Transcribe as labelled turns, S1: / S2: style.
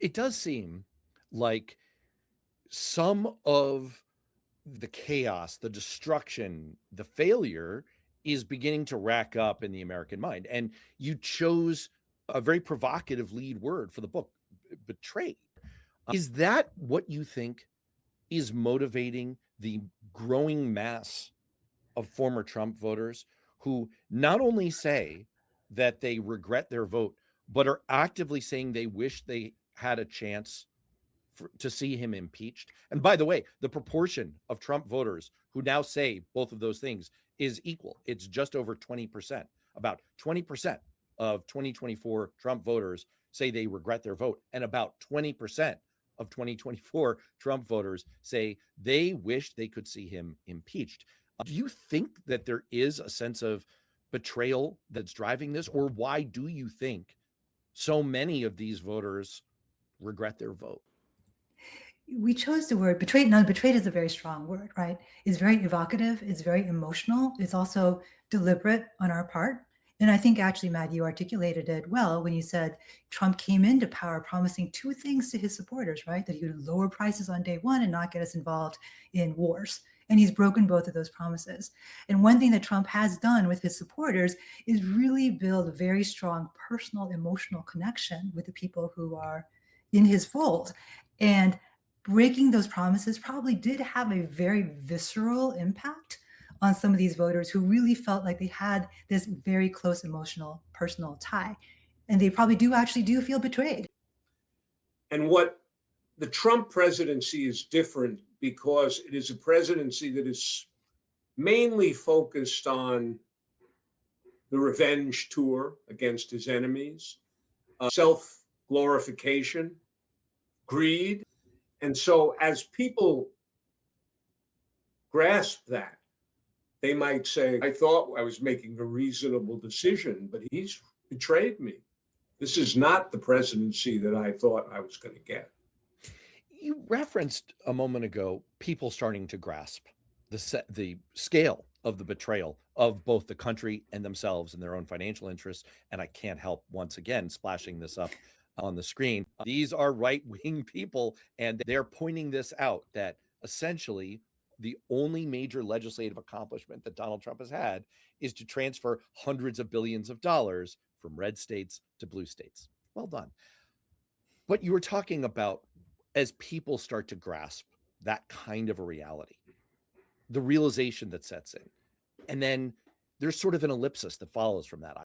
S1: it does seem like some of the chaos, the destruction, the failure is beginning to rack up in the American mind. And you chose a very provocative lead word for the book, betrayed. Is that what you think is motivating the growing mass of former Trump voters who not only say that they regret their vote, but are actively saying they wish they had a chance to see him impeached? And by the way, the proportion of Trump voters who now say both of those things is equal. It's just over 20%. About 20% of 2024 Trump voters say they regret their vote, and about 20% of 2024 Trump voters say they wish they could see him impeached. Do you think that there is a sense of betrayal that's driving this, or why do you think so many of these voters regret their vote?
S2: We chose the word betrayed. Now, betrayed is a very strong word, right? It's very evocative. It's very emotional. It's also deliberate on our part. And I think actually, Matt, you articulated it well when you said Trump came into power promising two things to his supporters, right? That he would lower prices on day one and not get us involved in wars. And he's broken both of those promises. And one thing that Trump has done with his supporters is really build a very strong personal, emotional connection with the people who are in his fold. And breaking those promises probably did have a very visceral impact on some of these voters who really felt like they had this very close emotional personal tie, and they probably do feel betrayed.
S3: And what the Trump presidency is different because it is a presidency that is mainly focused on the revenge tour against his enemies, self glorification, greed. And so, as people grasp that, they might say, I thought I was making a reasonable decision, but he's betrayed me. This is not the presidency that I thought I was going to get.
S1: You referenced a moment ago people starting to grasp the scale of the betrayal of both the country and themselves and their own financial interests. And I can't help once again splashing this up on the screen. These are right wing people, and they're pointing this out that essentially the only major legislative accomplishment that Donald Trump has had is to transfer hundreds of billions of dollars from red states to blue states. Well done. But you were talking about as people start to grasp that kind of a reality, the realization that sets in. And then there's sort of an ellipsis that follows from that.